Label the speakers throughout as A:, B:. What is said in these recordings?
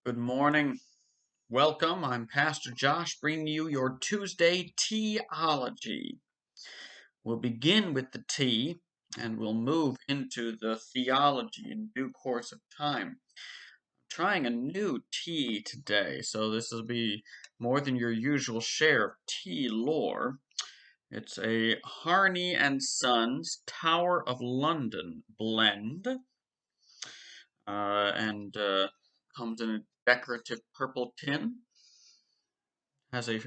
A: Good morning. Welcome. I'm Pastor Josh bringing you your Tuesday Tea-ology. We'll begin with the tea and we'll move into the theology in due course of time. I'm trying a new tea today, so this will be more than your usual share of tea lore. It's a Harney and Sons Tower of London blend, and comes in a decorative purple tin. Has a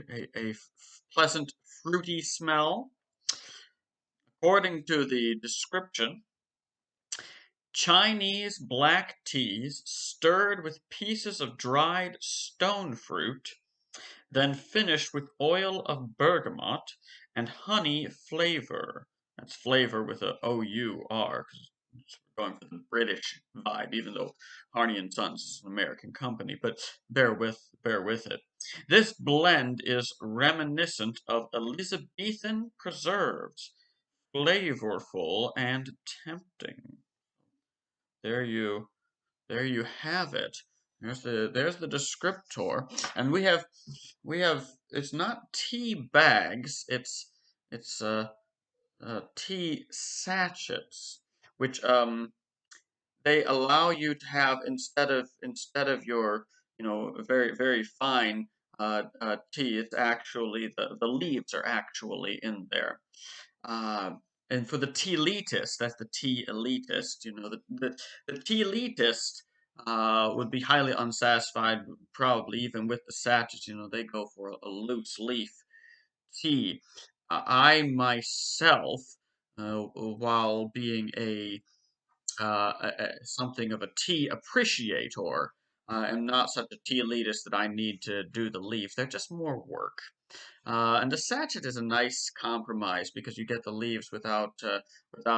A: pleasant fruity smell. According to the description, Chinese black teas stirred with pieces of dried stone fruit, then finished with oil of bergamot and honey flavor. That's flavor with a O-U-R, because we're going for the British vibe, even though Harney and Sons is an American company, but bear with it. This blend is reminiscent of Elizabethan preserves, flavorful and tempting. There you there you have it. There's the descriptor, and we have it's not tea bags, it's tea sachets, which they allow you to have instead of your very fine tea. It's actually the leaves are actually in there. Uh, and for the tea elitist, that's the tea elitist. The tea elitist would be highly unsatisfied, probably even with the sachets. They go for a loose leaf tea. I myself, while being something of a tea appreciator, am not such a tea elitist that I need to do the leaf. They're just more work. And the sachet is a nice compromise because you get the leaves without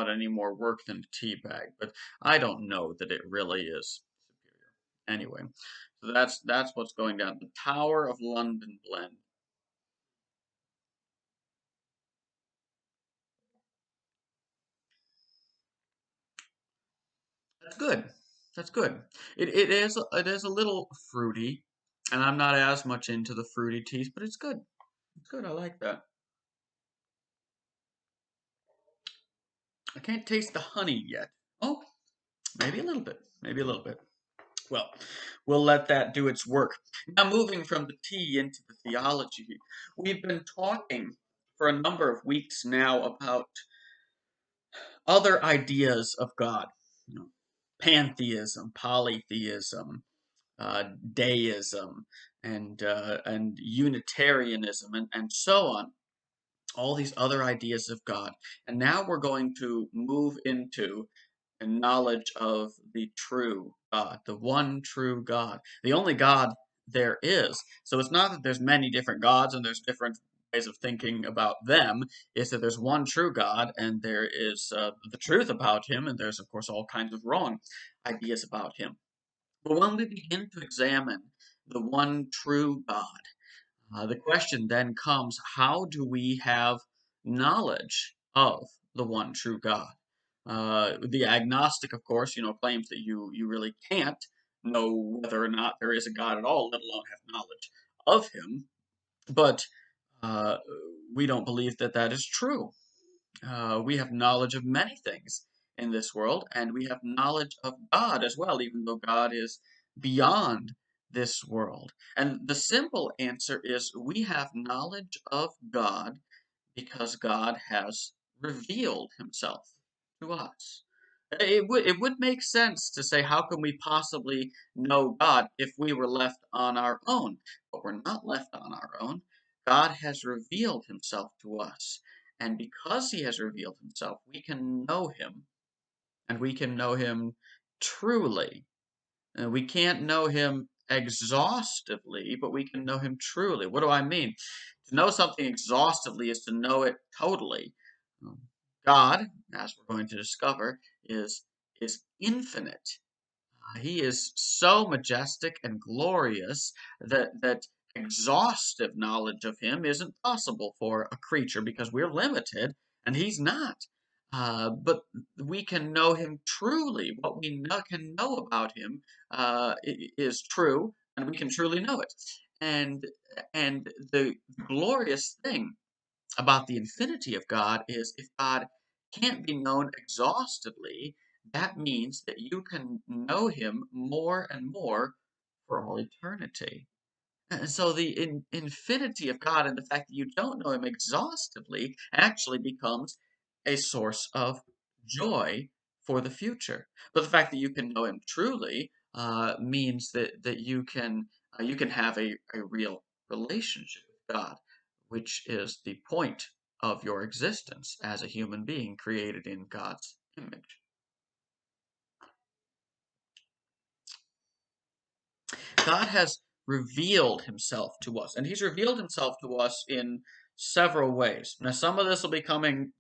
A: any more work than a tea bag. But I don't know that it really is superior. Anyway, so that's what's going down. The Tower of London blend. That's good. That's good. It is a little fruity, and I'm not as much into the fruity teas, but it's good. It's good. I like that. I can't taste the honey yet. Oh, maybe a little bit. Maybe a little bit. Well, we'll let that do its work. Now, moving from the tea into the theology, we've been talking for a number of weeks now about other ideas of God. You know, pantheism, polytheism, deism, and Unitarianism, and so on. All these other ideas of God. And now we're going to move into a knowledge of the true God, the one true God, the only God there is. So it's not that there's many different gods and there's different ways of thinking about them. It's that there's one true God and there is the truth about him, and there's, of course, all kinds of wrong ideas about him. But when we begin to examine the one true God, the question then comes, how do we have knowledge of the one true God? The agnostic, of course, claims that you really can't know whether or not there is a God at all, let alone have knowledge of him. But uh, we don't believe that that is true. We have knowledge of many things in this world, and we have knowledge of God as well, even though God is beyond this world. And the simple answer is we have knowledge of God because God has revealed himself to us. It would make sense to say, how can we possibly know God if we were left on our own? But we're not left on our own. God has revealed himself to us. And because he has revealed himself, we can know him, and we can know him truly. We can't know him exhaustively, but we can know him truly. What do I mean? To know something exhaustively is to know it totally. Um, God, as we're going to discover, is infinite. He is so majestic and glorious that exhaustive knowledge of him isn't possible for a creature because we're limited and he's not. But we can know him truly. What we can know about him is true, and we can truly know it. And and the glorious thing about the infinity of God is if God can't be known exhaustively, that means that you can know him more and more for all eternity. And so the infinity of God and the fact that you don't know him exhaustively actually becomes a source of joy for the future. But the fact that you can know him truly means that you can have a real relationship with God, which is the point of your existence as a human being created in God's image. God has revealed himself to us, and he's revealed himself to us in several ways. Now, some of this will be covering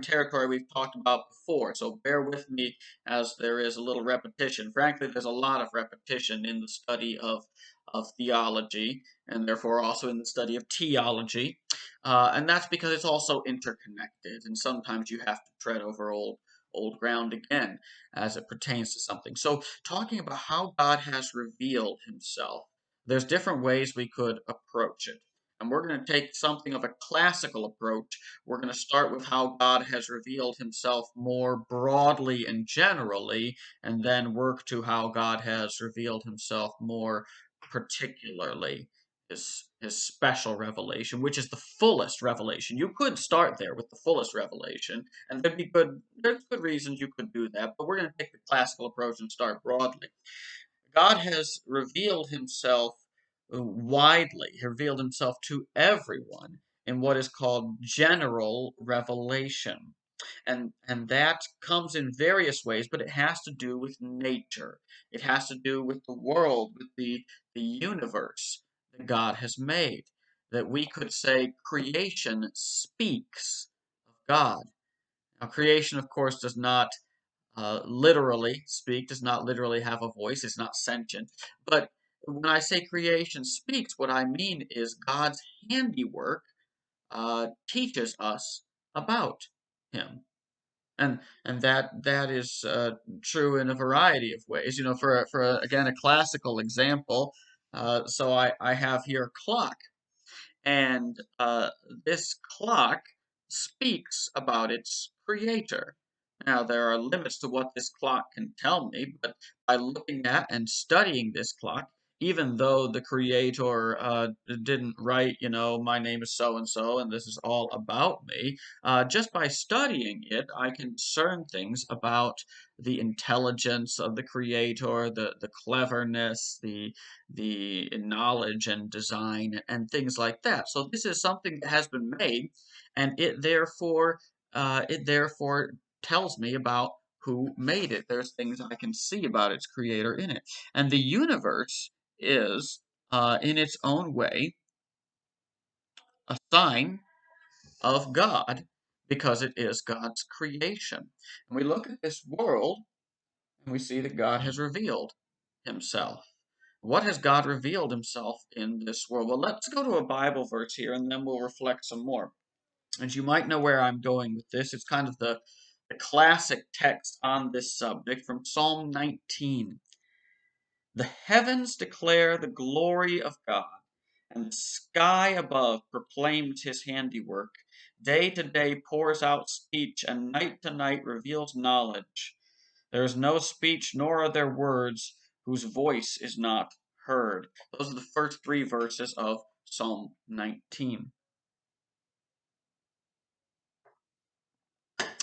A: territory we've talked about before, so bear with me as there is a little repetition. Frankly, there's a lot of repetition in the study of theology, and therefore also in the study of teology. And that's because it's also interconnected, and sometimes you have to tread over old ground again as it pertains to something. So, talking about how God has revealed himself, there's different ways we could approach it. And we're going to take something of a classical approach. We're going to start with how God has revealed himself more broadly and generally, and then work to how God has revealed himself more particularly. His special revelation, which is the fullest revelation. You could start there with the fullest revelation, and there's good reasons you could do that, but we're going to take the classical approach and start broadly. God has revealed himself widely, he revealed himself to everyone in what is called general revelation. And that comes in various ways, but it has to do with nature. It has to do with the world, with the universe that God has made. That we could say creation speaks of God. Now, creation, of course, does not literally speak, does not literally have a voice, it's not sentient. But when I say creation speaks, what I mean is God's handiwork teaches us about Him. And that is true in a variety of ways. You know, again a classical example. So I have here a clock, and this clock speaks about its creator. Now, there are limits to what this clock can tell me, but by looking at and studying this clock, even though the creator didn't write, you know, my name is so and so, and this is all about me, just by studying it, I can discern things about the intelligence of the creator, the cleverness, the knowledge and design and things like that. So this is something that has been made, and it therefore tells me about who made it. There's things I can see about its creator in it, and the universe is, in its own way, a sign of God because it is God's creation. And we look at this world and we see that God has revealed Himself. What has God revealed himself in this world? Well, let's go to a Bible verse here and then we'll reflect some more. And you might know where I'm going with this. It's kind of the classic text on this subject from Psalm 19. The heavens declare the glory of God, and the sky above proclaims his handiwork. Day to day pours out speech, and night to night reveals knowledge. There is no speech, nor are there words whose voice is not heard. Those are the first three verses of Psalm 19.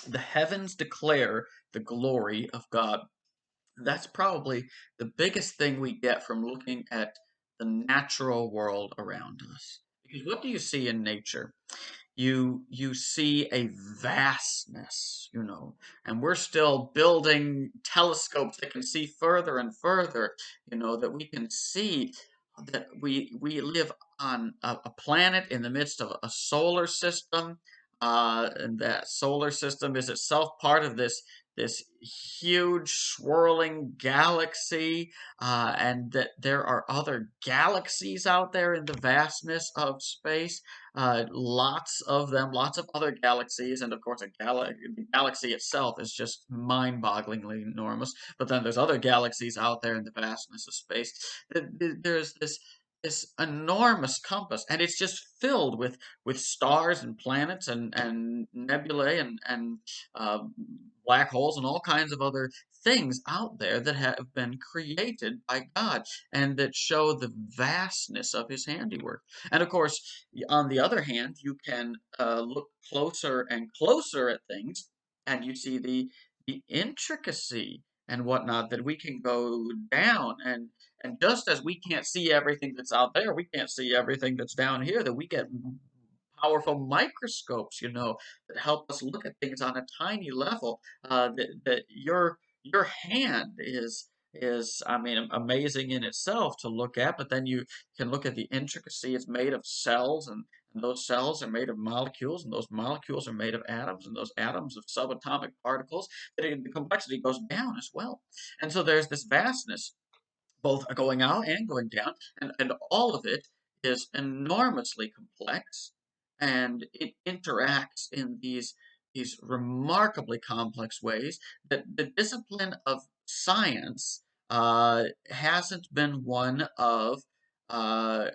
A: The heavens declare the glory of God. That's probably the biggest thing we get from looking at the natural world around us. Because what do you see in nature? You see a vastness, you know, and we're still building telescopes that can see further and further, you know, that we can see that we live on a planet in the midst of a solar system, and that solar system is itself part of this huge swirling galaxy, and that there are other galaxies out there in the vastness of space. Lots of them, lots of other galaxies, and of course, the galaxy itself is just mind-bogglingly enormous. But then there's other galaxies out there in the vastness of space. There's this enormous compass, and it's just filled with stars and planets and nebulae and uh, black holes and all kinds of other things out there that have been created by God and that show the vastness of His handiwork. And of course, on the other hand, you can look closer and closer at things, and you see the intricacy and whatnot that we can go down and just as we can't see everything that's out there, we can't see everything that's down here, that we get powerful microscopes, that help us look at things on a tiny level. That your hand is, I mean, amazing in itself to look at, but then you can look at the intricacy. It's made of cells, and those cells are made of molecules, and those molecules are made of atoms, and those atoms of subatomic particles. The complexity goes down as well. And so there's this vastness both going out and going down, and all of it is enormously complex, and it interacts in these remarkably complex ways that the discipline of science hasn't been one of uh,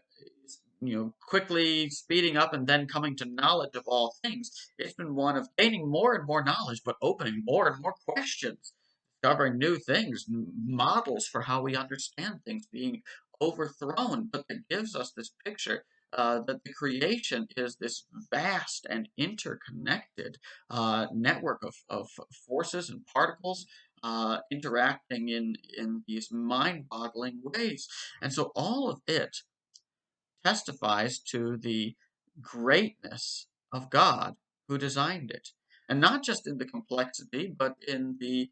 A: quickly speeding up and then coming to knowledge of all things. It's been one of gaining more and more knowledge, but opening more and more questions, discovering new things, models for how we understand things being overthrown. But it gives us this picture that the creation is this vast and interconnected network of forces and particles interacting in these mind-boggling ways. And so all of it testifies to the greatness of God who designed it. And not just in the complexity, but in the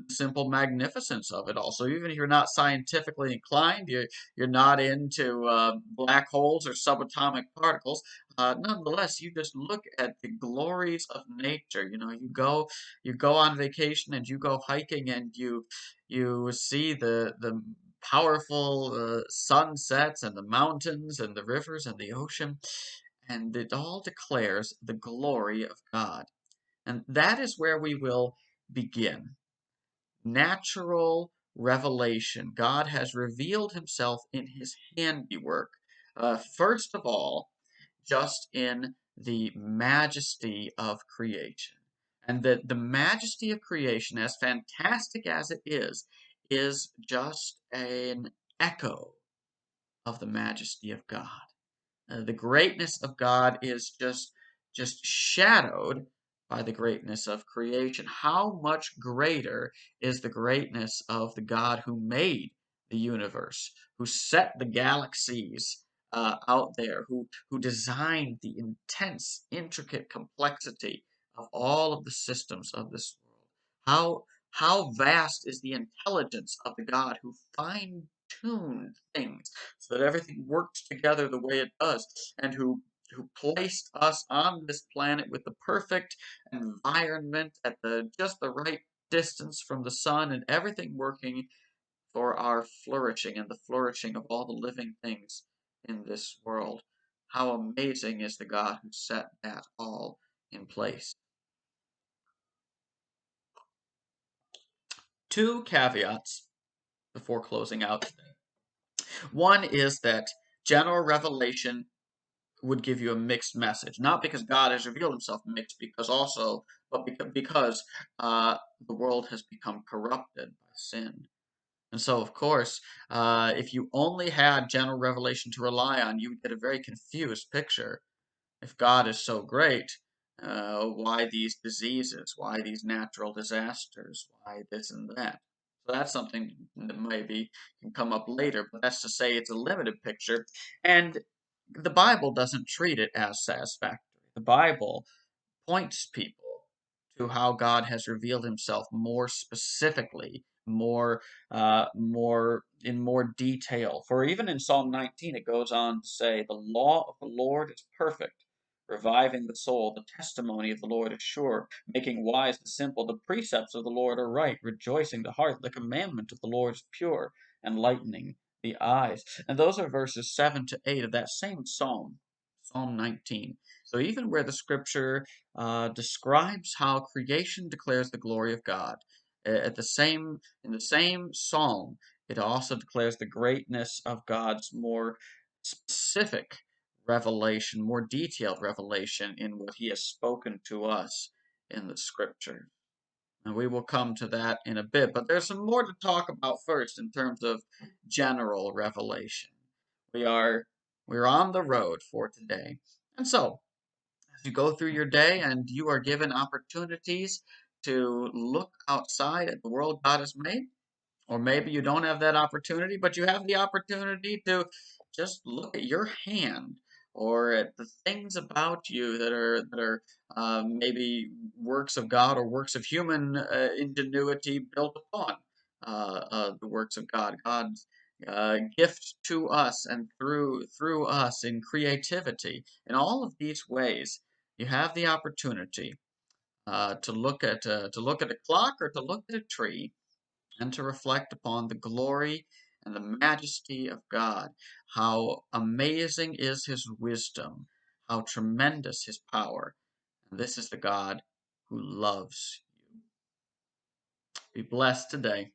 A: simple magnificence of it all. So even if you're not scientifically inclined, you're not into black holes or subatomic particles, nonetheless, you just look at the glories of nature. You go on vacation and you go hiking and you see the powerful sunsets and the mountains and the rivers and the ocean, and it all declares the glory of God. And that is where we will begin. Natural revelation. God has revealed himself in his handiwork. First of all, just in the majesty of creation. And that the majesty of creation, as fantastic as it is just an echo of the majesty of God. The greatness of God is just shadowed by the greatness of creation. How much greater is the greatness of the God who made the universe, who set the galaxies out there, who designed the intense, intricate complexity of all of the systems of this world? How vast is the intelligence of the God who fine-tuned things so that everything works together the way it does, and who placed us on this planet with the perfect environment at just the right distance from the sun, and everything working for our flourishing and the flourishing of all the living things in this world. How amazing is the God who set that all in place. Two caveats before closing out today. One is that general revelation would give you a mixed message, not because God has revealed himself mixed, but because the world has become corrupted by sin. And so, of course, if you only had general revelation to rely on, you would get a very confused picture. If God is so great, why these diseases? Why these natural disasters? Why this and that? So that's something that maybe can come up later, but that's to say it's a limited picture. And the Bible doesn't treat it as satisfactory. The Bible points people to how God has revealed himself more specifically, more in more detail. For even in Psalm 19, it goes on to say, "The law of the Lord is perfect, reviving the soul. The testimony of the Lord is sure, making wise the simple. The precepts of the Lord are right, rejoicing the heart. The commandment of the Lord is pure, enlightening the eyes. And those are verses 7 to 8 of that same psalm, Psalm 19. So even where the scripture describes how creation declares the glory of God, in the same psalm, it also declares the greatness of God's more specific revelation, more detailed revelation in what he has spoken to us in the scripture. And we will come to that in a bit, but there's some more to talk about first in terms of general revelation. We are we're on the road for today. And so, as you go through your day and you are given opportunities to look outside at the world God has made, or maybe you don't have that opportunity, but you have the opportunity to just look at your hand or at the things about you that are maybe works of God or works of human ingenuity built upon the works of God. God's gift to us and through us in creativity. In all of these ways, you have the opportunity to look at a clock or to look at a tree and to reflect upon the glory and the majesty of God. How amazing is his wisdom, how tremendous his power. And this is the God who loves you. Be blessed today.